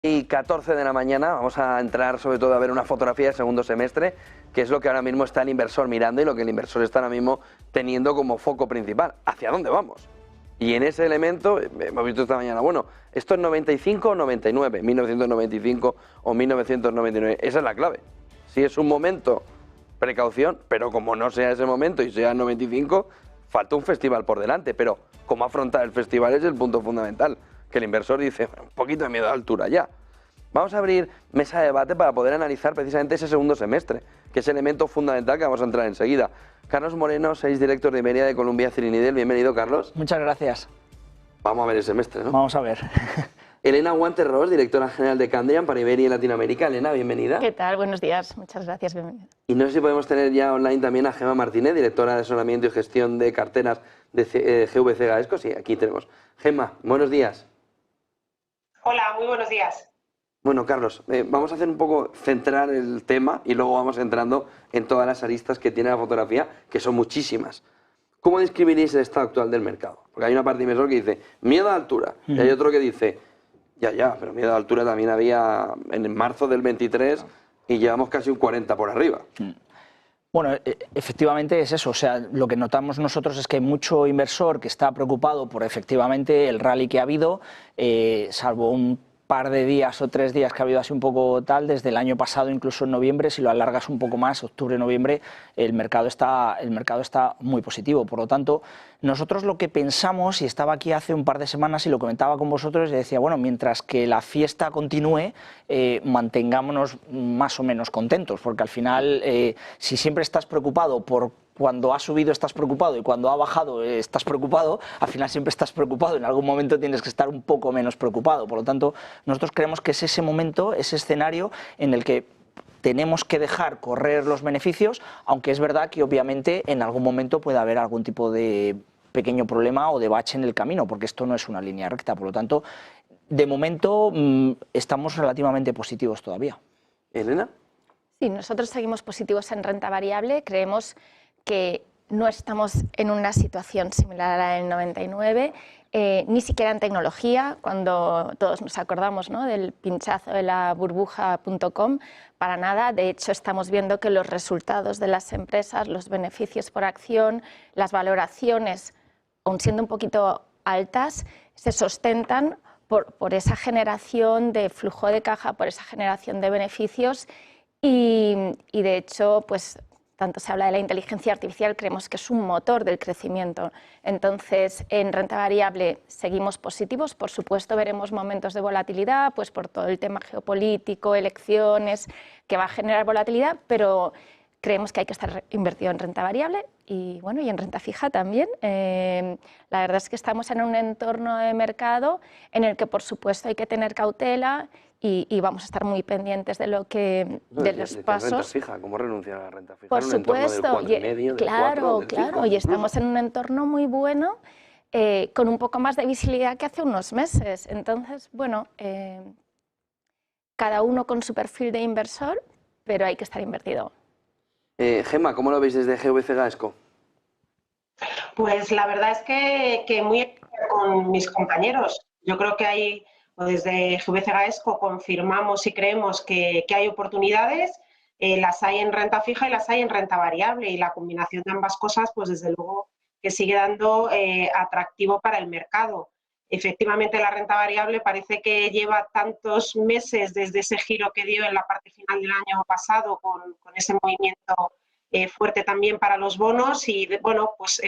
Y 14 de la mañana vamos a entrar sobre todo a ver una fotografía del segundo semestre, que es lo que ahora mismo está el inversor mirando y lo que el inversor está ahora mismo teniendo como foco principal. ¿Hacia dónde vamos? Y en ese elemento, hemos visto esta mañana, bueno, ¿esto es 95 o 99? 1995 o 1999. Esa es la clave. Si es un momento, precaución, pero como no sea ese momento y sea 95, falta un festival por delante. Pero cómo afrontar el festival es el punto fundamental, que el inversor dice, un poquito de miedo a altura ya. Vamos a abrir mesa de debate para poder analizar precisamente ese segundo semestre, que es el elemento fundamental que vamos a entrar enseguida. Carlos Moreno, director de Iberia de Columbia Threadneedle. Bienvenido, Carlos. Muchas gracias. Vamos a ver el semestre, ¿no? Vamos a ver. Elena Guantes-Ros, directora general de Candrian para Iberia y Latinoamérica. Elena, bienvenida. ¿Qué tal? Buenos días. Muchas gracias. Bienvenida. Y no sé si podemos tener ya online también a Gemma Martínez, directora de asesoramiento y gestión de carteras de GVC Gaesco. Sí, aquí tenemos. Gemma, buenos días. Hola, muy buenos días. Bueno, Carlos, vamos a hacer un poco, centrar el tema y luego vamos entrando en todas las aristas que tiene la fotografía, que son muchísimas. ¿Cómo describiréis el estado actual del mercado? Porque hay una parte inversor que dice, miedo a altura, y hay otro que dice, ya, pero miedo a altura también había en marzo del 23 y llevamos casi un 40 por arriba. Bueno, efectivamente es eso, o sea, lo que notamos nosotros es que hay mucho inversor que está preocupado por efectivamente el rally que ha habido, salvo un par de días o 3 días que ha habido así un poco tal, desde el año pasado, incluso en noviembre, si lo alargas un poco más, octubre, noviembre, el mercado está muy positivo. Por lo tanto, nosotros lo que pensamos, y estaba aquí hace un par de semanas y lo comentaba con vosotros, y decía, bueno, mientras que la fiesta continúe, mantengámonos más o menos contentos, porque al final, si siempre estás preocupado por cuando ha subido estás preocupado y cuando ha bajado estás preocupado, al final siempre estás preocupado, en algún momento tienes que estar un poco menos preocupado. Por lo tanto, nosotros creemos que es ese momento, ese escenario en el que tenemos que dejar correr los beneficios, aunque es verdad que obviamente en algún momento puede haber algún tipo de pequeño problema o de bache en el camino, porque esto no es una línea recta. Por lo tanto, de momento estamos relativamente positivos todavía. ¿Elena? Sí, nosotros seguimos positivos en renta variable. Creemos que no estamos en una situación similar a la del 99, ni siquiera en tecnología, cuando todos nos acordamos, ¿no?, del pinchazo de la burbuja.com, para nada. De hecho, estamos viendo que los resultados de las empresas, los beneficios por acción, las valoraciones, aun siendo un poquito altas, se sustentan por esa generación de flujo de caja, por esa generación de beneficios y de hecho, pues tanto se habla de la inteligencia artificial, creemos que es un motor del crecimiento. Entonces, en renta variable seguimos positivos, por supuesto veremos momentos de volatilidad, pues por todo el tema geopolítico, elecciones, que va a generar volatilidad, pero creemos que hay que estar invertido en renta variable y, bueno, y en renta fija también. La verdad es que estamos en un entorno de mercado en el que, por supuesto, hay que tener cautela y vamos a estar muy pendientes de lo que de los pasos. Renta fija, ¿cómo renunciar a la renta fija? Por supuesto, claro, y estamos en un entorno muy bueno, con un poco más de visibilidad que hace unos meses. Entonces, bueno, cada uno con su perfil de inversor, pero hay que estar invertido. Gemma, ¿cómo lo veis desde GVC Gaesco? Pues la verdad es que muy con mis compañeros. Yo creo que hay, desde GVC Gaesco confirmamos y creemos que hay oportunidades, las hay en renta fija y las hay en renta variable, y la combinación de ambas cosas, pues desde luego que sigue dando atractivo para el mercado. Efectivamente, la renta variable parece que lleva tantos meses desde ese giro que dio en la parte final del año pasado con ese movimiento fuerte también para los bonos y, bueno, pues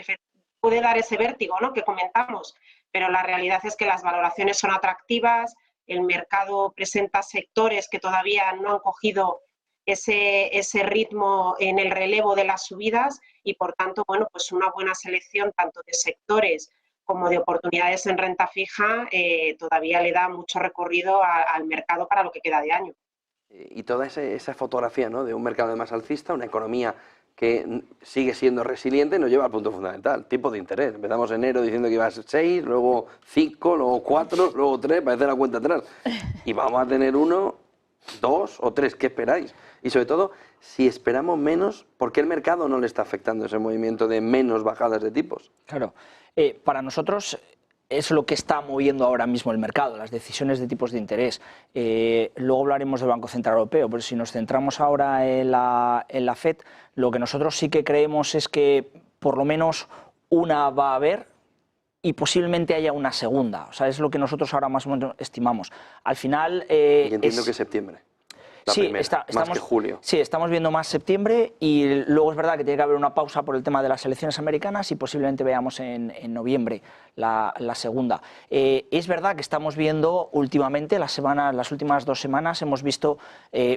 puede dar ese vértigo, ¿no?, que comentamos, pero la realidad es que las valoraciones son atractivas, el mercado presenta sectores que todavía no han cogido ese ritmo en el relevo de las subidas y, por tanto, bueno, pues una buena selección tanto de sectores como de oportunidades en renta fija todavía le da mucho recorrido al mercado para lo que queda de año. Y toda esa fotografía, ¿no?, de un mercado más alcista, una economía que sigue siendo resiliente, nos lleva al punto fundamental, tipo de interés. Empezamos enero diciendo que iba a ser 6, luego 5, luego 4, luego 3, parece la cuenta atrás. Y vamos a tener 1, 2 o 3, ¿qué esperáis? Y sobre todo, si esperamos menos, ¿por qué el mercado no le está afectando ese movimiento de menos bajadas de tipos? Claro, para nosotros es lo que está moviendo ahora mismo el mercado, las decisiones de tipos de interés. Luego hablaremos del Banco Central Europeo, pero si nos centramos ahora en la FED, lo que nosotros sí que creemos es que por lo menos una va a haber y posiblemente haya una segunda. O sea, es lo que nosotros ahora más o menos estimamos. Al final... y entiendo que septiembre. La primera, más que julio. Sí, estamos viendo más septiembre y luego es verdad que tiene que haber una pausa por el tema de las elecciones americanas y posiblemente veamos en noviembre la segunda. Es verdad que estamos viendo últimamente, las últimas 2 semanas hemos visto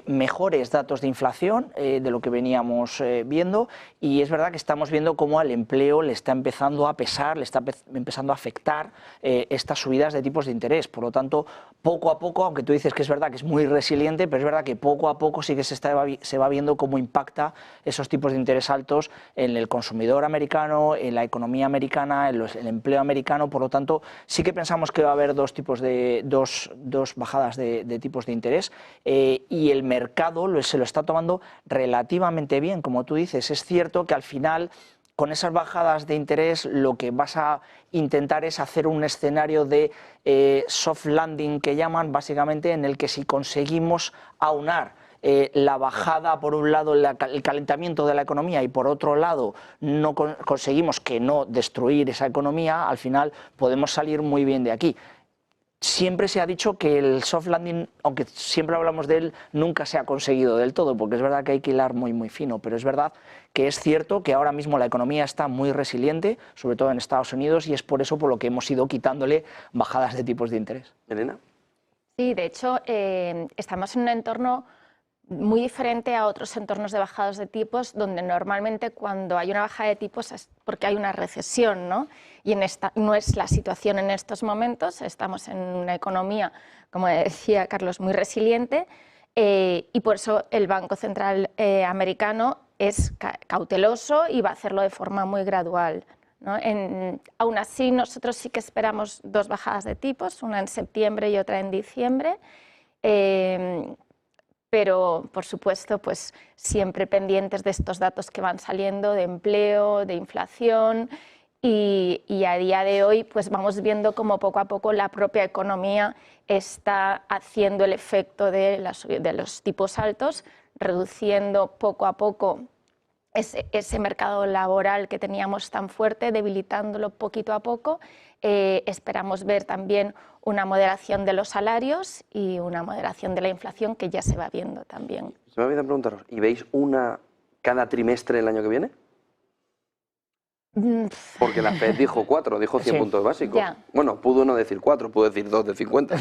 mejores datos de inflación de lo que veníamos viendo, y es verdad que estamos viendo cómo al empleo le está empezando a pesar, le está empezando a afectar estas subidas de tipos de interés. Por lo tanto, poco a poco, aunque tú dices que es verdad que es muy resiliente, pero es verdad que poco a poco sí que se va viendo cómo impacta esos tipos de interés altos en el consumidor americano, en la economía americana, en el empleo americano. Por lo tanto, sí que pensamos que va a haber dos bajadas de tipos de interés, y el mercado se lo está tomando relativamente bien. Como tú dices, es cierto que al final, con esas bajadas de interés, lo que vas a intentar es hacer un escenario de soft landing, que llaman, básicamente, en el que si conseguimos aunar la bajada, por un lado, el calentamiento de la economía, y por otro lado no conseguimos que no destruir esa economía, al final podemos salir muy bien de aquí. Siempre se ha dicho que el soft landing, aunque siempre hablamos de él, nunca se ha conseguido del todo, porque es verdad que hay que hilar muy muy fino, pero es verdad que es cierto que ahora mismo la economía está muy resiliente, sobre todo en Estados Unidos, y es por eso por lo que hemos ido quitándole bajadas de tipos de interés. Elena. Sí, de hecho, estamos en un entorno muy diferente a otros entornos de bajadas de tipos, donde normalmente cuando hay una bajada de tipos es porque hay una recesión, ¿no? Y esta no es la situación en estos momentos. Estamos en una economía, como decía Carlos, muy resiliente, y por eso el Banco Central americano es cauteloso y va a hacerlo de forma muy gradual, ¿no? Aún así, nosotros sí que esperamos 2 bajadas de tipos, una en septiembre y otra en diciembre. Pero, por supuesto, pues siempre pendientes de estos datos que van saliendo de empleo, de inflación, y a día de hoy pues vamos viendo cómo poco a poco la propia economía está haciendo el efecto de los tipos altos, reduciendo poco a poco ese mercado laboral que teníamos tan fuerte, debilitándolo poquito a poco. Esperamos ver también una moderación de los salarios y una moderación de la inflación, que ya se va viendo también. Se me olvidó preguntaros, ¿y veis una cada trimestre el año que viene? Porque la FED dijo 4, dijo 100 puntos básicos. Ya. Bueno, pudo no decir 4, pudo decir 2 de 50,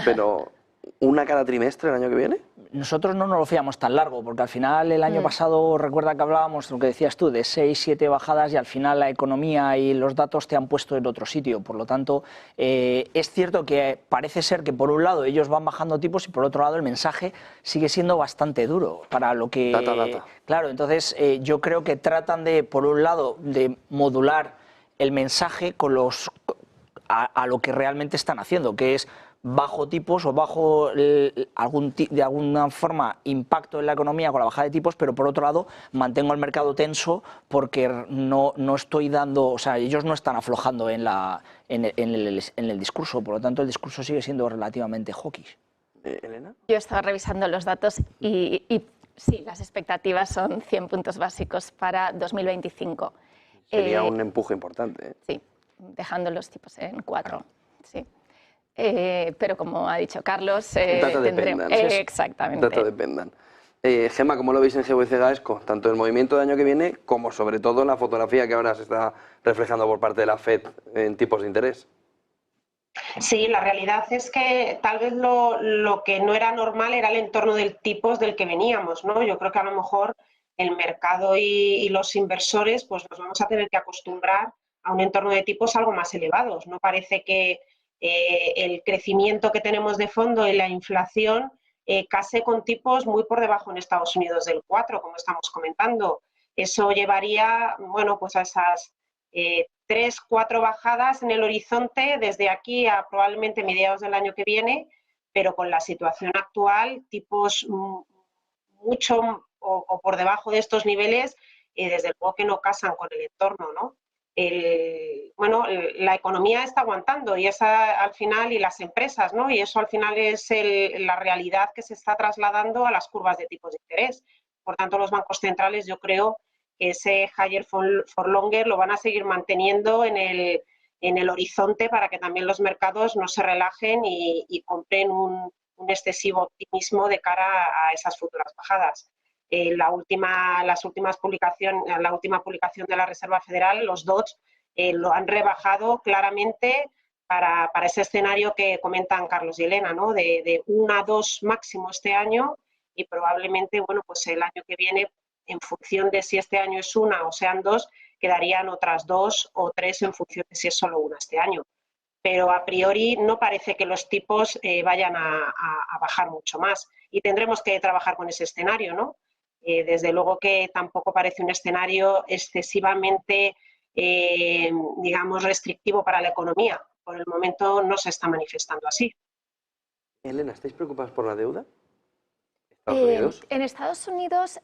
pero ¿una cada trimestre el año que viene? Nosotros no nos lo fiamos tan largo, porque al final el año pasado, recuerda que hablábamos, lo que decías tú, de 6, 7 bajadas, y al final la economía y los datos te han puesto en otro sitio. Por lo tanto, es cierto que parece ser que por un lado ellos van bajando tipos y por otro lado el mensaje sigue siendo bastante duro para lo que... Data. Claro, entonces yo creo que tratan de, por un lado, de modular el mensaje con a lo que realmente están haciendo, que es bajo tipos o bajo de alguna forma impacto en la economía con la bajada de tipos, pero por otro lado mantengo el mercado tenso porque no estoy dando, o sea, ellos no están aflojando en el discurso, por lo tanto el discurso sigue siendo relativamente hawkish. ¿Elena? Yo estaba revisando los datos y sí, las expectativas son 100 puntos básicos para 2025. Sería un empuje importante, ¿eh? Sí, dejando los tipos en 4. Sí. Pero como ha dicho Carlos, tendremos... Exactamente. Data dependan. Gemma, ¿cómo lo veis en GVC Gaesco? Tanto el movimiento de año que viene como sobre todo la fotografía que ahora se está reflejando por parte de la FED en tipos de interés. Sí, la realidad es que tal vez lo que no era normal era el entorno del tipos del que veníamos, ¿no? Yo creo que a lo mejor el mercado y los inversores pues nos vamos a tener que acostumbrar a un entorno de tipos algo más elevados. No parece que el crecimiento que tenemos de fondo y la inflación case con tipos muy por debajo en Estados Unidos del 4, como estamos comentando. Eso llevaría, bueno, pues a esas 3, 4 bajadas en el horizonte desde aquí a probablemente mediados del año que viene, pero con la situación actual, tipos mucho o por debajo de estos niveles, desde luego que no casan con el entorno, ¿no? bueno, la economía está aguantando y esa al final, y las empresas, ¿no? Y eso al final es la realidad que se está trasladando a las curvas de tipos de interés. Por tanto, los bancos centrales, yo creo que ese higher for longer lo van a seguir manteniendo en el horizonte para que también los mercados no se relajen y compren un excesivo optimismo de cara a esas futuras bajadas. La última publicación de la Reserva Federal, los DOTS, lo han rebajado claramente para ese escenario que comentan Carlos y Elena, ¿no? de 1 a 2 máximo este año, y probablemente, bueno, pues el año que viene, en función de si este año es 1 o sean 2, quedarían otras 2 o 3 en función de si es solo 1 este año. Pero a priori no parece que los tipos vayan a bajar mucho más, y tendremos que trabajar con ese escenario, ¿no? Desde luego que tampoco parece un escenario excesivamente, digamos, restrictivo para la economía. Por el momento no se está manifestando así. Elena, ¿estáis preocupadas por la deuda? ¿Estados Unidos? En Estados Unidos,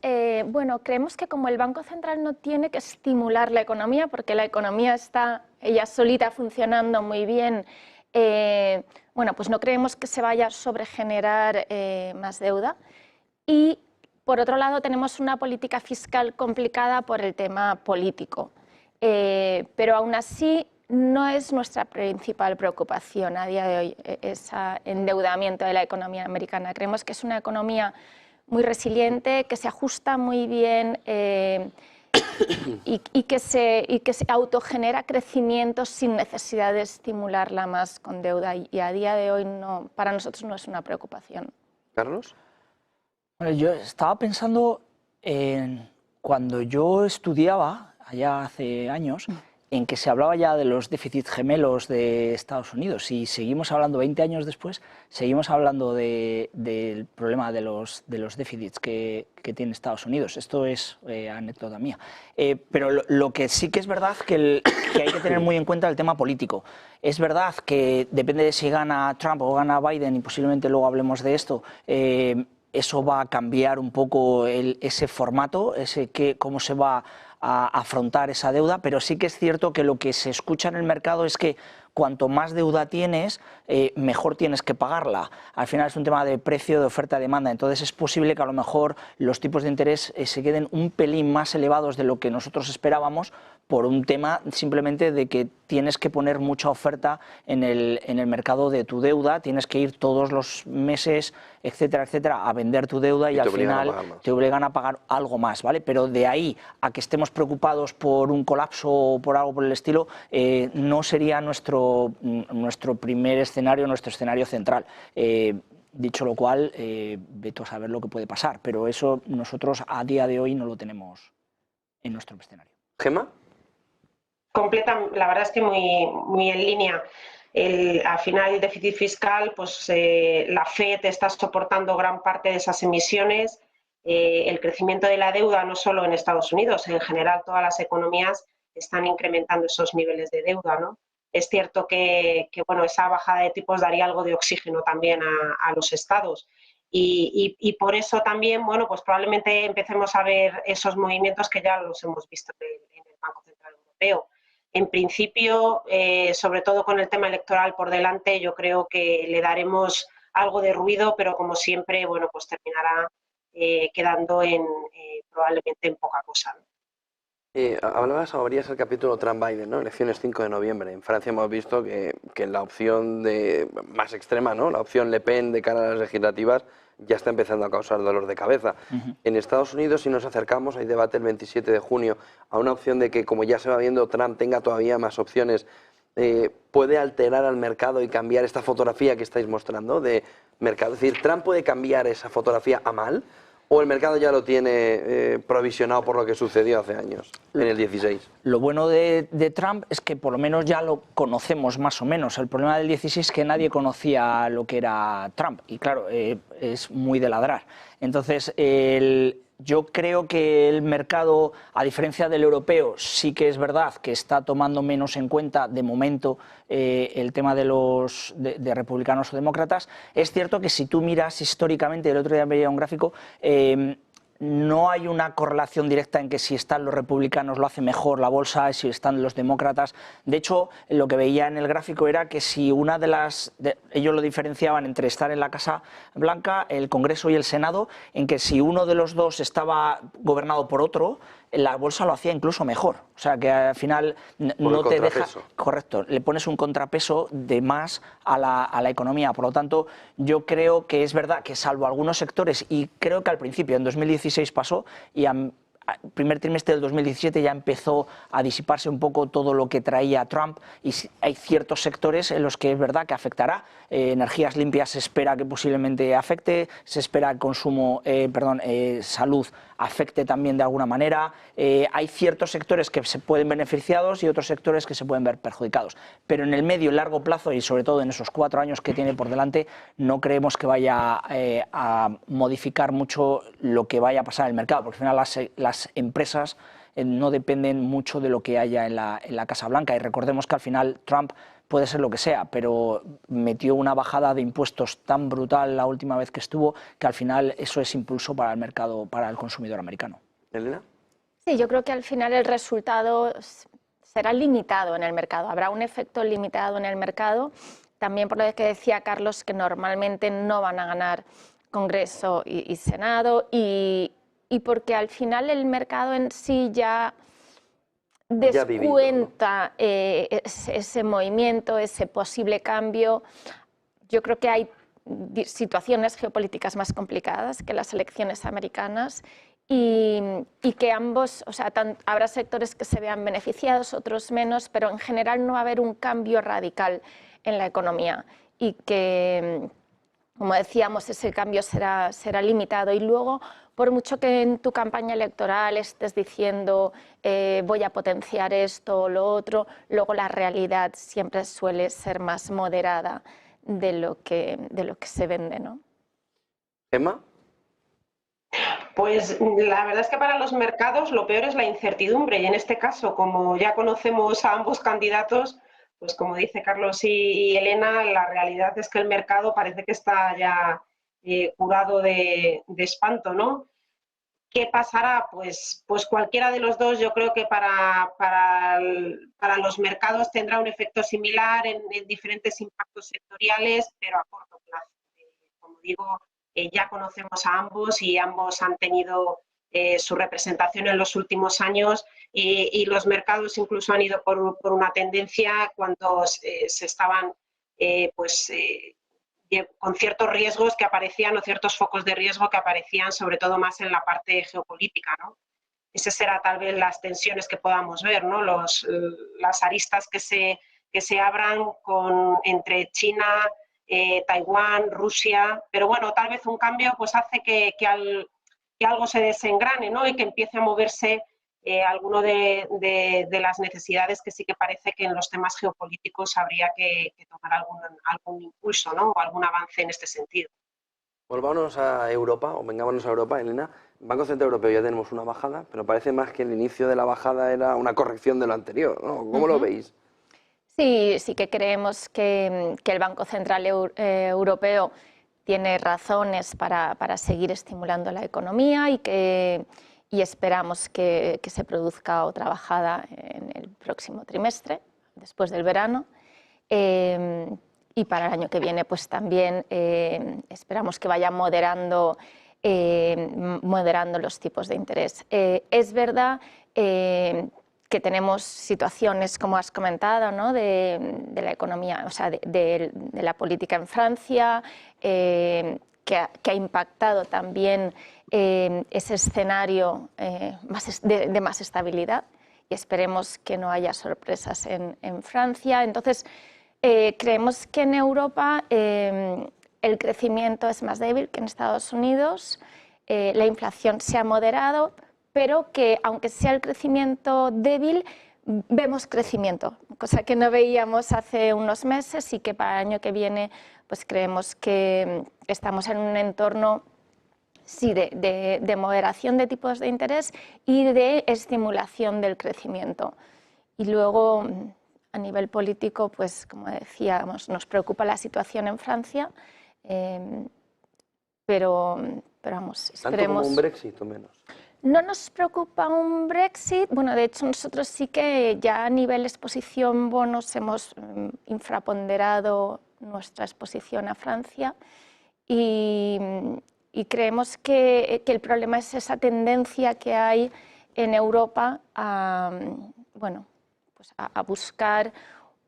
bueno, creemos que como el Banco Central no tiene que estimular la economía, porque la economía está ella solita funcionando muy bien, bueno, pues no creemos que se vaya a sobregenerar más deuda. Y por otro lado, tenemos una política fiscal complicada por el tema político, pero aún así no es nuestra principal preocupación a día de hoy ese endeudamiento de la economía americana. Creemos que es una economía muy resiliente, que se ajusta muy bien y que se autogenera crecimiento sin necesidad de estimularla más con deuda, y a día de hoy no, para nosotros no es una preocupación. ¿Carlos? Bueno, yo estaba pensando en cuando yo estudiaba, allá hace años, en que se hablaba ya de los déficits gemelos de Estados Unidos, y seguimos hablando, 20 años después, seguimos hablando del problema de los déficits que tiene Estados Unidos. Esto es anécdota mía. Pero lo que sí que es verdad que hay que tener muy en cuenta el tema político. Es verdad que depende de si gana Trump o gana Biden, y posiblemente luego hablemos de esto, eso va a cambiar un poco ese formato, cómo se va a afrontar esa deuda, pero sí que es cierto que lo que se escucha en el mercado es que cuanto más deuda tienes, mejor tienes que pagarla. Al final es un tema de precio, de oferta y demanda, entonces es posible que a lo mejor los tipos de interés se queden un pelín más elevados de lo que nosotros esperábamos, por un tema simplemente de que tienes que poner mucha oferta en el mercado de tu deuda, tienes que ir todos los meses, etcétera, etcétera, a vender tu deuda, y al final te obligan a pagar algo más, ¿vale? Pero de ahí a que estemos preocupados por un colapso o por algo por el estilo, no sería nuestro primer escenario, nuestro escenario central. Dicho lo cual, vete a saber lo que puede pasar, pero eso nosotros a día de hoy no lo tenemos en nuestro escenario. ¿Gemma? La verdad es que muy en línea. Al final el déficit fiscal, pues la FED está soportando gran parte de esas emisiones. El crecimiento de la deuda, no solo en Estados Unidos, en general todas las economías están incrementando esos niveles de deuda, ¿no? Es cierto que bueno, esa bajada de tipos daría algo de oxígeno también a los estados. Y por eso también, bueno, pues probablemente empecemos a ver esos movimientos que ya los hemos visto en el Banco Central Europeo. En principio, sobre todo con el tema electoral por delante, yo creo que le daremos algo de ruido, pero como siempre, bueno, pues terminará quedando probablemente en poca cosa, ¿no? Hablabas, abrías el capítulo Trump-Biden, ¿no? Elecciones 5 de noviembre. En Francia hemos visto que la opción más extrema, ¿no? La opción Le Pen de cara a las legislativas ya está empezando a causar dolor de cabeza. En Estados Unidos, si nos acercamos, hay debate el 27 de junio, a una opción de que, como ya se va viendo, Trump tenga todavía más opciones. ¿Puede alterar al mercado y cambiar esta fotografía que estáis mostrando de mercado? Es decir, ¿Trump puede cambiar esa fotografía a mal? ¿O el mercado ya lo tiene provisionado por lo que sucedió hace años, en el 16? Lo bueno de Trump es que por lo menos ya lo conocemos más o menos. El problema del 16 es que nadie conocía lo que era Trump. Y claro, es muy de ladrar. Entonces, yo creo que el mercado, a diferencia del europeo, sí que es verdad que está tomando menos en cuenta, de momento, el tema de republicanos o demócratas. Es cierto que si tú miras históricamente, el otro día veía un gráfico, no hay una correlación directa en que si están los republicanos lo hace mejor la bolsa, si están los demócratas. De hecho, lo que veía en el gráfico era que si una de las... ellos lo diferenciaban entre estar en la Casa Blanca, el Congreso y el Senado, en que si uno de los dos estaba gobernado por otro, la bolsa lo hacía incluso mejor. O sea, que al final no te deja... Correcto, le pones un contrapeso de más a la economía. Por lo tanto, yo creo que es verdad que salvo algunos sectores, y creo que al principio, en 2016 pasó, y al primer trimestre del 2017 ya empezó a disiparse un poco todo lo que traía Trump, y hay ciertos sectores en los que es verdad que afectará. Energías limpias se espera que posiblemente afecte, se espera el consumo, salud afecte también de alguna manera. Hay ciertos sectores que se pueden beneficiados y otros sectores que se pueden ver perjudicados. Pero en el medio y largo plazo, y sobre todo en esos 4 años que tiene por delante, no creemos que vaya a modificar mucho lo que vaya a pasar en el mercado, porque al final las empresas no dependen mucho de lo que haya en la Casa Blanca. Y recordemos que al final Trump puede ser lo que sea, pero metió una bajada de impuestos tan brutal la última vez que estuvo, que al final eso es impulso para el mercado, para el consumidor americano. ¿Elena? Sí, yo creo que al final el resultado será limitado en el mercado, habrá un efecto limitado en el mercado, también por lo que decía Carlos, que normalmente no van a ganar Congreso y Senado, y porque al final el mercado en sí ya descuenta ese movimiento, ese posible cambio. Yo creo que hay situaciones geopolíticas más complicadas que las elecciones americanas y que ambos, o sea, habrá sectores que se vean beneficiados, otros menos, pero en general no va a haber un cambio radical en la economía y que, como decíamos, ese cambio será limitado. Y luego, por mucho que en tu campaña electoral estés diciendo voy a potenciar esto o lo otro, luego la realidad siempre suele ser más moderada de lo que se vende, ¿no? ¿Emma? Pues la verdad es que para los mercados lo peor es la incertidumbre, y en este caso, como ya conocemos a ambos candidatos, pues como dice Carlos y Elena, la realidad es que el mercado parece que está ya curado de espanto, ¿no? ¿Qué pasará? Pues cualquiera de los dos, yo creo que para los mercados tendrá un efecto similar en diferentes impactos sectoriales, pero a corto plazo. Como digo, ya conocemos a ambos y ambos han tenido su representación en los últimos años, y los mercados incluso han ido por una tendencia cuando se estaban con ciertos riesgos que aparecían, o ciertos focos de riesgo que aparecían sobre todo más en la parte geopolítica, ¿no? Esas serán tal vez las tensiones que podamos ver, ¿no? Las aristas que se abran entre China, Taiwán, Rusia, pero bueno, tal vez un cambio pues hace que algo se desengrane, ¿no? Y que empiece a moverse alguno de las necesidades que sí que parece que en los temas geopolíticos habría que tomar algún impulso, ¿no? O algún avance en este sentido. Volvámonos a Europa, o vengámonos a Europa, Elena. Banco Central Europeo ya tenemos una bajada, pero parece más que el inicio de la bajada era una corrección de lo anterior, ¿no? ¿Cómo lo veis? Sí que creemos que el Banco Central Europeo tiene razones para seguir estimulando la economía y esperamos que se produzca otra bajada en el próximo trimestre, después del verano. Y para el año que viene pues también esperamos que vaya moderando los tipos de interés. Es verdad que tenemos situaciones, como has comentado, ¿no? de la economía, o sea, de la política en Francia, que ha impactado también ese escenario de más estabilidad, y esperemos que no haya sorpresas en Francia. Entonces, creemos que en Europa el crecimiento es más débil que en Estados Unidos, la inflación se ha moderado, pero que aunque sea el crecimiento débil, vemos crecimiento, cosa que no veíamos hace unos meses, y que para el año que viene pues creemos que estamos en un entorno sí, de moderación de tipos de interés y de estimulación del crecimiento. Y luego, a nivel político, pues como decíamos, nos preocupa la situación en Francia. pero vamos, ¿Tanto como esperemos. un Brexit o menos? No nos preocupa un Brexit. Bueno, de hecho nosotros sí que ya a nivel exposición bonos hemos infraponderado nuestra exposición a Francia y creemos que el problema es esa tendencia que hay en Europa a, bueno, pues a buscar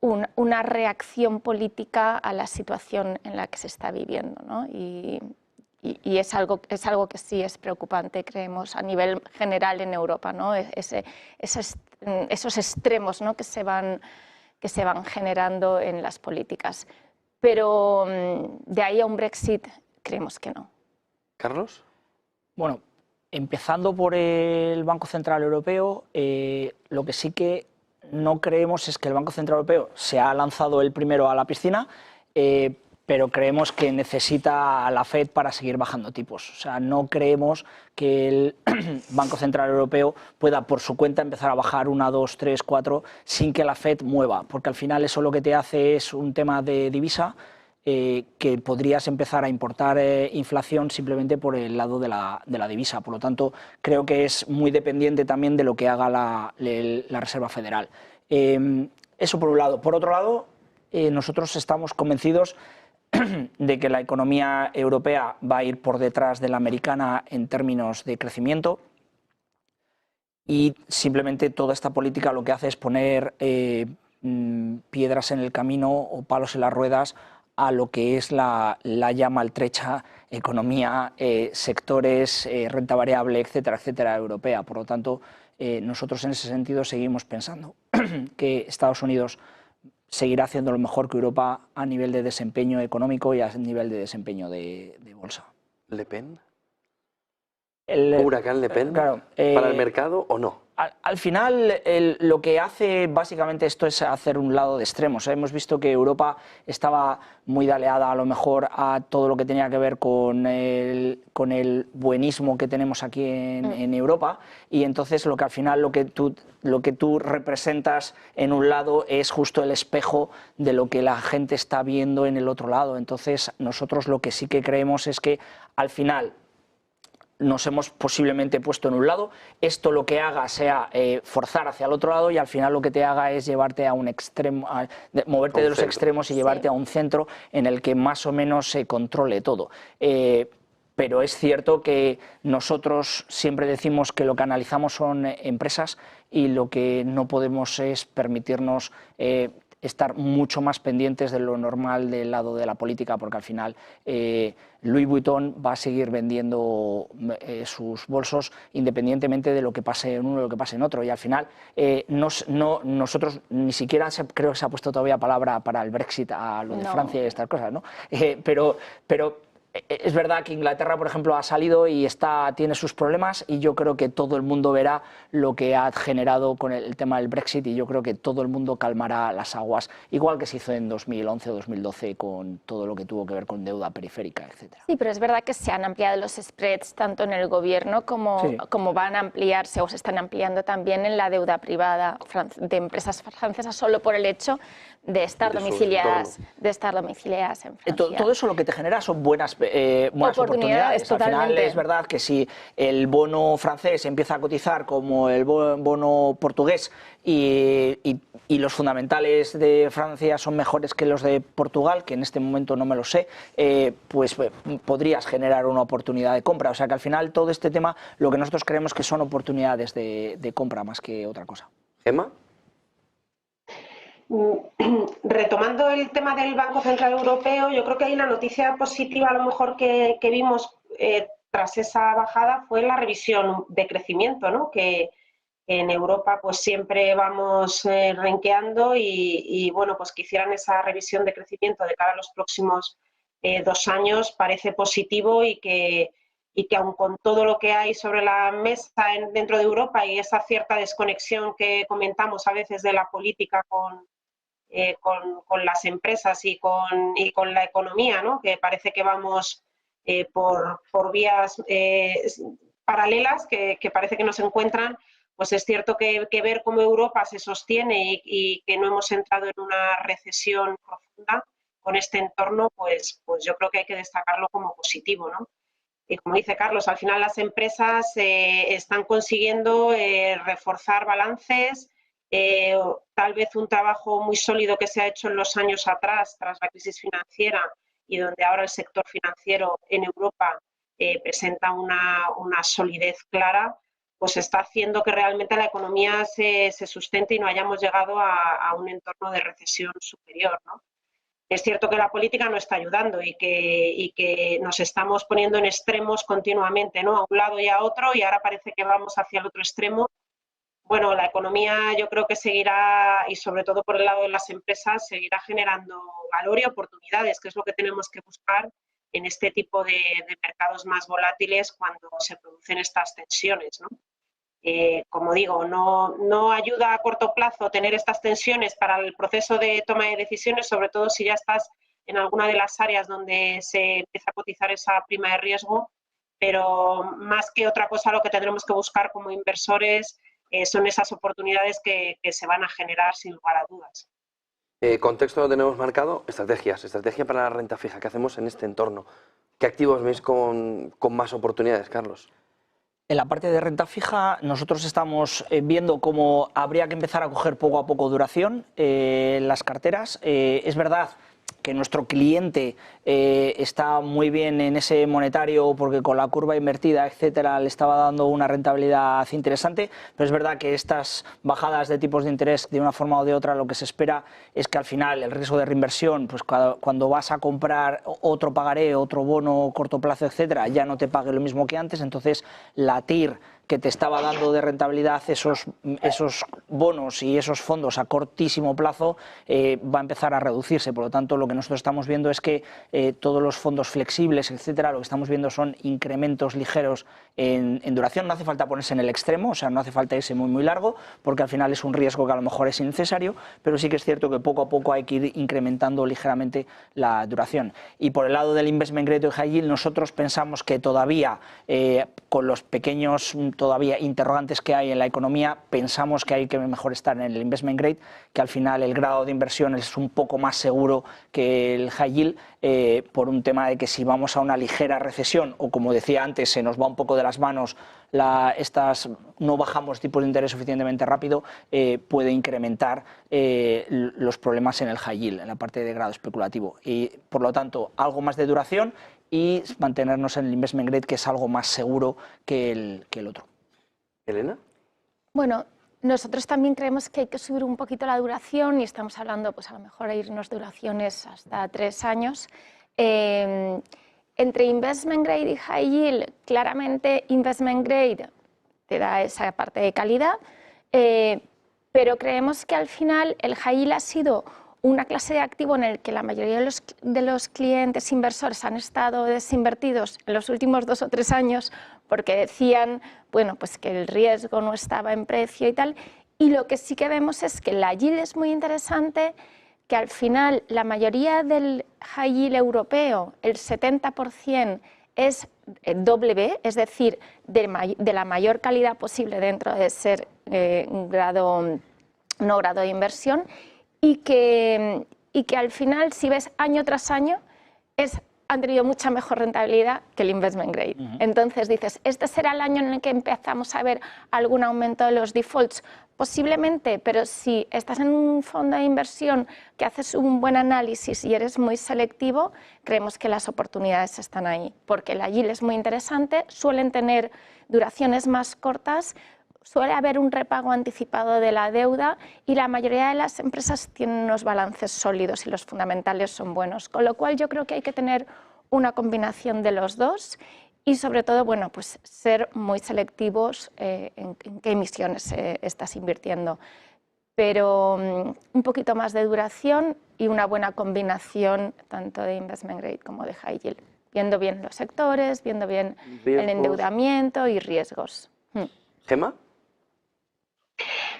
una reacción política a la situación en la que se está viviendo, ¿no? Y es algo que sí es preocupante, creemos, a nivel general en Europa, ¿no? Esos extremos, ¿no?, que se van generando en las políticas. Pero de ahí a un Brexit creemos que no. ¿Carlos? Bueno, empezando por el Banco Central Europeo, lo que sí que no creemos es que el Banco Central Europeo se ha lanzado el primero a la piscina, pero creemos que necesita a la Fed para seguir bajando tipos. O sea, no creemos que el Banco Central Europeo pueda por su cuenta empezar a bajar 1, 2, 3, 4 sin que la Fed mueva, porque al final eso lo que te hace es un tema de divisa, que podrías empezar a importar inflación simplemente por el lado de la divisa. Por lo tanto, creo que es muy dependiente también de lo que haga la Reserva Federal. Eso por un lado. Por otro lado, nosotros estamos convencidos de que la economía europea va a ir por detrás de la americana en términos de crecimiento, y simplemente toda esta política lo que hace es poner piedras en el camino o palos en las ruedas a lo que es la ya maltrecha economía, sectores, renta variable, etcétera, etcétera, europea. Por lo tanto, nosotros en ese sentido seguimos pensando que Estados Unidos seguirá haciendo lo mejor que Europa a nivel de desempeño económico y a nivel de desempeño de bolsa. ¿Le Pen? El ¿Huracán Le Pen? claro, ¿Para el mercado o no? Al final, lo que hace básicamente esto es hacer un lado de extremos. Hemos visto que Europa estaba muy daleada a lo mejor a todo lo que tenía que ver con el buenismo que tenemos aquí en Europa, y entonces lo que al final lo que tú representas en un lado es justo el espejo de lo que la gente está viendo en el otro lado. Entonces nosotros lo que sí que creemos es que al final nos hemos posiblemente puesto en un lado, esto lo que haga sea forzar hacia el otro lado, y al final lo que te haga es llevarte a un extremo, moverte de los extremos y llevarte a un centro en el que más o menos se controle todo. Pero es cierto que nosotros siempre decimos que lo que analizamos son empresas, y lo que no podemos es permitirnos estar mucho más pendientes de lo normal del lado de la política, porque al final Louis Vuitton va a seguir vendiendo sus bolsos independientemente de lo que pase en uno o lo que pase en otro, y al final nosotros ni siquiera creo que se ha puesto todavía palabra para el Brexit a lo de Francia y estas cosas, ¿no? Pero es verdad que Inglaterra, por ejemplo, ha salido y tiene sus problemas, y yo creo que todo el mundo verá lo que ha generado con el tema del Brexit, y yo creo que todo el mundo calmará las aguas, igual que se hizo en 2011 o 2012 con todo lo que tuvo que ver con deuda periférica, etcétera. Sí, pero es verdad que se han ampliado los spreads tanto en el gobierno como van a ampliarse o se están ampliando también en la deuda privada de empresas francesas, solo por el hecho de estar domiciliadas en Francia. Todo eso lo que te genera son buenas oportunidades. Al final es verdad que si el bono francés empieza a cotizar como el bono portugués y los fundamentales de Francia son mejores que los de Portugal, que en este momento no me lo sé, pues podrías generar una oportunidad de compra. O sea que al final todo este tema, lo que nosotros creemos que son oportunidades de compra más que otra cosa. ¿Gemma? Retomando el tema del Banco Central Europeo, yo creo que hay una noticia positiva a lo mejor que vimos tras esa bajada, fue la revisión de crecimiento, ¿no? Que en Europa pues siempre vamos renqueando y bueno, pues que hicieran esa revisión de crecimiento de cara a los próximos 2 años parece positivo, y que aun con todo lo que hay sobre la mesa dentro de Europa y esa cierta desconexión que comentamos a veces de la política con las empresas y con la economía, ¿no? Que parece que vamos por vías paralelas que parece que no se encuentran, pues es cierto que ver cómo Europa se sostiene y que no hemos entrado en una recesión profunda con este entorno, pues yo creo que hay que destacarlo como positivo, ¿no? como dice Carlos, al final las empresas están consiguiendo reforzar balances, tal vez un trabajo muy sólido que se ha hecho en los años atrás, tras la crisis financiera, y donde ahora el sector financiero en Europa presenta una solidez clara, pues está haciendo que realmente la economía se sustente y no hayamos llegado a un entorno de recesión superior, ¿no? Es cierto que la política no está ayudando y que nos estamos poniendo en extremos continuamente, ¿no? A un lado y a otro, y ahora parece que vamos hacia el otro extremo. Bueno, la economía yo creo que seguirá, y sobre todo por el lado de las empresas, seguirá generando valor y oportunidades, que es lo que tenemos que buscar en este tipo de mercados más volátiles cuando se producen estas tensiones, ¿no? Como digo, no ayuda a corto plazo tener estas tensiones para el proceso de toma de decisiones, sobre todo si ya estás en alguna de las áreas donde se empieza a cotizar esa prima de riesgo, pero más que otra cosa lo que tendremos que buscar como inversores son esas oportunidades que se van a generar sin lugar a dudas. Contexto lo tenemos marcado, estrategia para la renta fija. ¿Qué hacemos en este entorno? ¿Qué activos veis con más oportunidades, Carlos? En la parte de renta fija, nosotros estamos viendo cómo habría que empezar a coger poco a poco duración en las carteras. Es verdad que nuestro cliente está muy bien en ese monetario porque con la curva invertida, etcétera, le estaba dando una rentabilidad interesante, pero es verdad que estas bajadas de tipos de interés de una forma o de otra lo que se espera es que al final el riesgo de reinversión, pues cuando vas a comprar otro pagaré, otro bono corto plazo, etcétera, ya no te pague lo mismo que antes, entonces la TIR que te estaba dando de rentabilidad esos bonos y esos fondos a cortísimo plazo va a empezar a reducirse. Por lo tanto, lo que nosotros estamos viendo es que todos los fondos flexibles, etcétera, lo que estamos viendo son incrementos ligeros en duración. No hace falta ponerse en el extremo, o sea, no hace falta irse muy largo, porque al final es un riesgo que a lo mejor es innecesario, pero sí que es cierto que poco a poco hay que ir incrementando ligeramente la duración. Y por el lado del investment grade y high yield, nosotros pensamos que todavía, con los pequeños todavía interrogantes que hay en la economía, pensamos que hay que mejor estar en el investment grade, que al final el grado de inversión es un poco más seguro que el high yield, por un tema de que si vamos a una ligera recesión o, como decía antes, se nos va un poco de las manos, no bajamos tipos de interés suficientemente rápido, puede incrementar los problemas en el high yield, en la parte de grado especulativo. Y por lo tanto, algo más de duración y mantenernos en el investment grade, que es algo más seguro que el otro. ¿Elena? Bueno, nosotros también creemos que hay que subir un poquito la duración y estamos hablando, pues a lo mejor, de irnos duraciones hasta 3 años. Entre investment grade y high yield, claramente investment grade te da esa parte de calidad, pero creemos que al final el high yield ha sido una clase de activo en el que la mayoría de los clientes inversores han estado desinvertidos en los últimos 2 o 3 años porque decían, bueno, pues que el riesgo no estaba en precio y tal. Y lo que sí que vemos es que la yield es muy interesante, que al final la mayoría del high yield europeo, el 70%, es doble B, es decir, de la mayor calidad posible dentro de ser no grado de inversión, y que al final, si ves año tras año, han tenido mucha mejor rentabilidad que el investment grade. Entonces dices, ¿este será el año en el que empezamos a ver algún aumento de los defaults? Posiblemente, pero si estás en un fondo de inversión que haces un buen análisis y eres muy selectivo, creemos que las oportunidades están ahí, porque la yield es muy interesante, suelen tener duraciones más cortas, suele haber un repago anticipado de la deuda y la mayoría de las empresas tienen unos balances sólidos y los fundamentales son buenos, con lo cual yo creo que hay que tener una combinación de los dos y sobre todo, bueno, pues ser muy selectivos en qué emisiones estás invirtiendo, pero un poquito más de duración y una buena combinación tanto de investment grade como de high yield, viendo bien los sectores, viendo bien el endeudamiento y riesgos. ¿Gemma?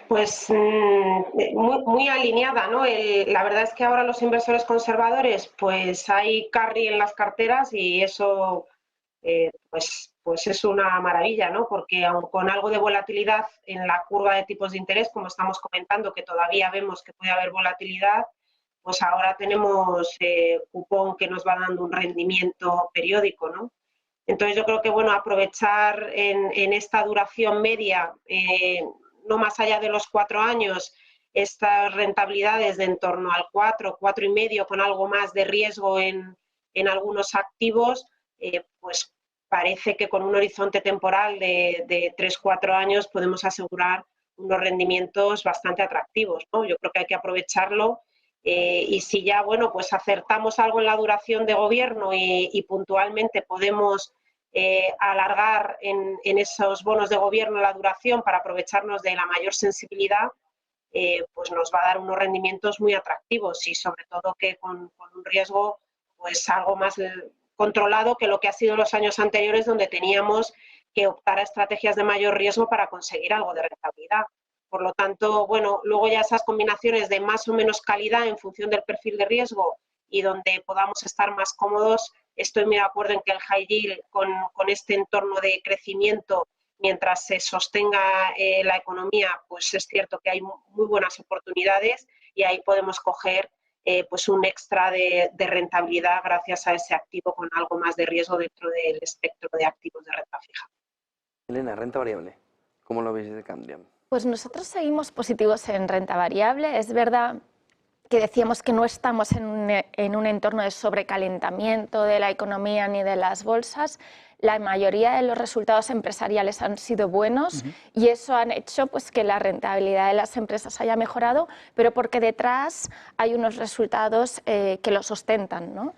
Pues muy alineada, ¿no? La verdad es que ahora los inversores conservadores, pues hay carry en las carteras y eso pues es una maravilla, ¿no? Porque aun con algo de volatilidad en la curva de tipos de interés, como estamos comentando, que todavía vemos que puede haber volatilidad, pues ahora tenemos cupón que nos va dando un rendimiento periódico, ¿no? Entonces yo creo que bueno, aprovechar en esta duración media, no más allá de los 4 años, estas rentabilidades de en torno al 4, 4,5, con algo más de riesgo en algunos activos, pues parece que con un horizonte temporal de 3-4 años podemos asegurar unos rendimientos bastante atractivos, ¿no? Yo creo que hay que aprovecharlo, y si ya bueno, pues acertamos algo en la duración de gobierno y puntualmente podemos alargar en esos bonos de gobierno la duración para aprovecharnos de la mayor sensibilidad, pues nos va a dar unos rendimientos muy atractivos y sobre todo que con un riesgo pues algo más controlado que lo que ha sido los años anteriores, donde teníamos que optar a estrategias de mayor riesgo para conseguir algo de rentabilidad. Por lo tanto, bueno, luego ya esas combinaciones de más o menos calidad en función del perfil de riesgo y donde podamos estar más cómodos, estoy muy de acuerdo en que el high yield con este entorno de crecimiento, mientras se sostenga la economía, pues es cierto que hay muy buenas oportunidades y ahí podemos coger pues un extra de rentabilidad gracias a ese activo con algo más de riesgo dentro del espectro de activos de renta fija. Elena, renta variable, ¿cómo lo veis de Cambiam? Pues nosotros seguimos positivos en renta variable. Es verdad que decíamos que no estamos en un entorno de sobrecalentamiento de la economía ni de las bolsas. La mayoría de los resultados empresariales han sido buenos y eso ha hecho pues, que la rentabilidad de las empresas haya mejorado, pero porque detrás hay unos resultados que lo sustentan, ¿no?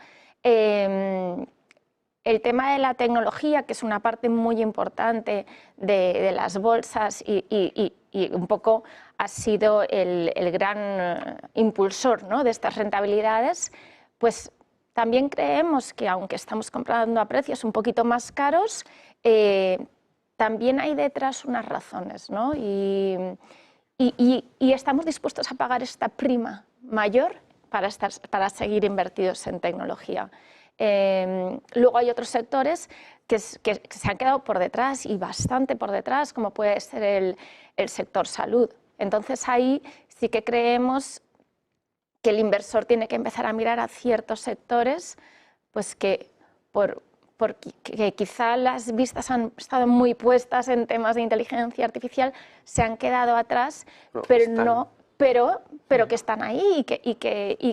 El tema de la tecnología, que es una parte muy importante de las bolsas y un poco ha sido el gran impulsor, ¿no?, de estas rentabilidades, pues también creemos que aunque estamos comprando a precios un poquito más caros, también hay detrás unas razones, ¿no? Y estamos dispuestos a pagar esta prima mayor para seguir invertidos en tecnología. Luego hay otros sectores que se han quedado por detrás y bastante por detrás, como puede ser el sector salud. Entonces ahí sí que creemos que el inversor tiene que empezar a mirar a ciertos sectores pues que porque quizá las vistas han estado muy puestas en temas de inteligencia artificial, se han quedado atrás, pero que están ahí y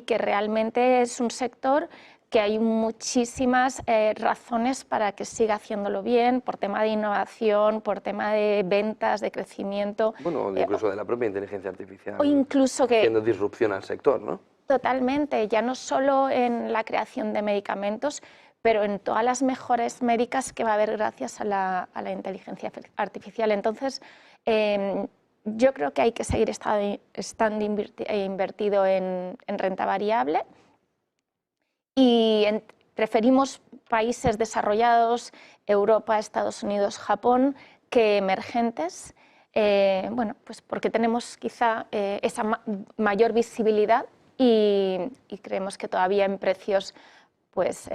que realmente es un sector que hay muchísimas razones para que siga haciéndolo bien, por tema de innovación, por tema de ventas, de crecimiento. Bueno, incluso de la propia inteligencia artificial. O incluso que... haciendo disrupción al sector, ¿no? Totalmente, ya no solo en la creación de medicamentos, pero en todas las mejores médicas que va a haber gracias a la inteligencia artificial. Entonces, yo creo que hay que seguir estando invertido en renta variable. Y preferimos países desarrollados, Europa, Estados Unidos, Japón, que emergentes, bueno, pues porque tenemos quizá esa mayor visibilidad y creemos que todavía en precios pues,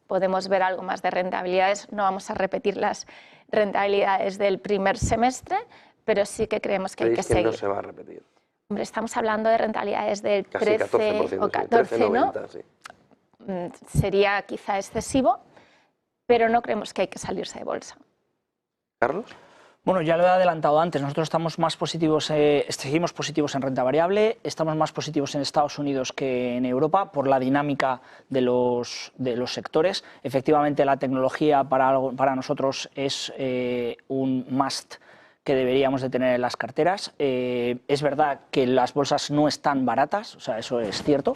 podemos ver algo más de rentabilidades. No vamos a repetir las rentabilidades del primer semestre, pero sí que creemos que hay que seguir. No se va a repetir? Hombre, estamos hablando de rentabilidades del casi 13 14%, o 14, sí, 13,90, ¿no? Sí. Sería quizá excesivo, pero no creemos que hay que salirse de bolsa. ¿Carlos? Bueno, ya lo he adelantado antes, nosotros estamos más positivos, seguimos positivos en renta variable, estamos más positivos en Estados Unidos que en Europa por la dinámica de los sectores. Efectivamente, la tecnología para nosotros es un must que deberíamos de tener en las carteras. Es verdad que las bolsas no están baratas, o sea, eso es cierto.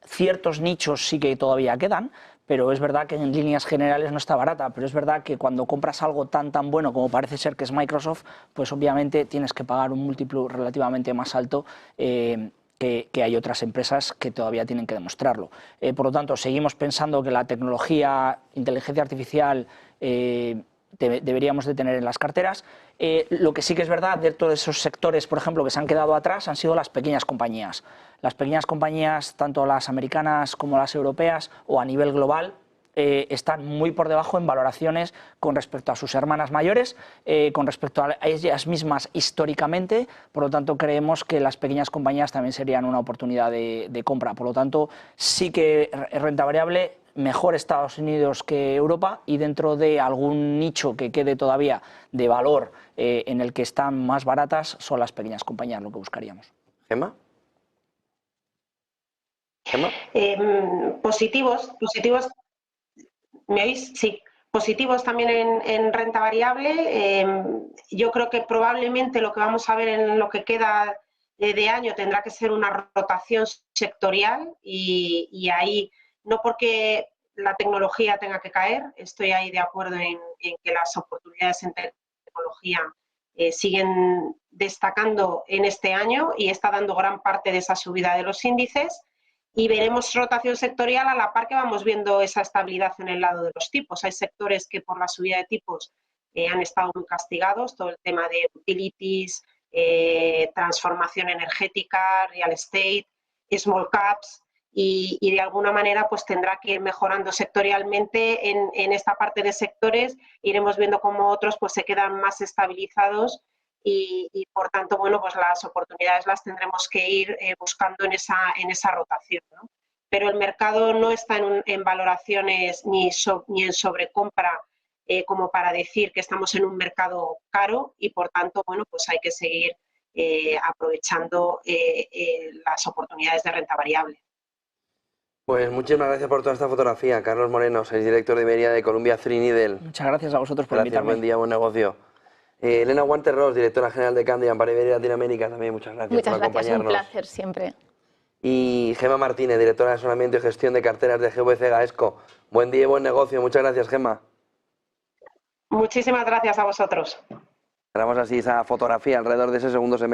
Ciertos nichos sí que todavía quedan, pero es verdad que en líneas generales no está barata, pero es verdad que cuando compras algo tan bueno como parece ser que es Microsoft, pues obviamente tienes que pagar un múltiplo relativamente más alto que hay otras empresas que todavía tienen que demostrarlo. Por lo tanto, seguimos pensando que la tecnología, inteligencia artificial, deberíamos de tener en las carteras. Lo que sí que es verdad, de todos esos sectores, por ejemplo, que se han quedado atrás, han sido las pequeñas compañías. Las pequeñas compañías, tanto las americanas como las europeas o a nivel global, están muy por debajo en valoraciones con respecto a sus hermanas mayores, con respecto a ellas mismas históricamente. Por lo tanto, creemos que las pequeñas compañías también serían una oportunidad de compra. Por lo tanto, sí que renta variable mejor Estados Unidos que Europa, y dentro de algún nicho que quede todavía de valor en el que están más baratas, son las pequeñas compañías lo que buscaríamos. ¿Gemma? ¿Gemma? Positivos, ¿me oís? Sí. Positivos también en renta variable. Yo creo que probablemente lo que vamos a ver en lo que queda de año tendrá que ser una rotación sectorial y ahí, no porque la tecnología tenga que caer, estoy ahí de acuerdo en que las oportunidades en tecnología siguen destacando en este año y está dando gran parte de esa subida de los índices. Y veremos rotación sectorial a la par que vamos viendo esa estabilidad en el lado de los tipos. Hay sectores que por la subida de tipos han estado muy castigados, todo el tema de utilities, transformación energética, real estate, small caps, y de alguna manera pues tendrá que ir mejorando sectorialmente en esta parte de sectores. Iremos viendo cómo otros pues se quedan más estabilizados. Y por tanto, bueno, pues las oportunidades las tendremos que ir buscando en esa rotación, ¿no? Pero el mercado no está en valoraciones ni en sobrecompra como para decir que estamos en un mercado caro y por tanto, bueno, pues hay que seguir aprovechando las oportunidades de renta variable. Pues muchísimas gracias por toda esta fotografía. Carlos Moreno, sois director de Iberia de Columbia Threadneedle. Muchas gracias a vosotros por Gracias, invitarme. buen día, buen negocio. Elena Guanter-Ross, directora general de Candian para Iberia Latinoamérica, también muchas gracias por acompañarnos. Un placer siempre. Y Gemma Martínez, directora de asesoramiento y gestión de carteras de GVC Gaesco. Buen día y buen negocio. Muchas gracias, Gemma. Muchísimas gracias a vosotros. Cerramos así esa fotografía alrededor de ese segundo semestre.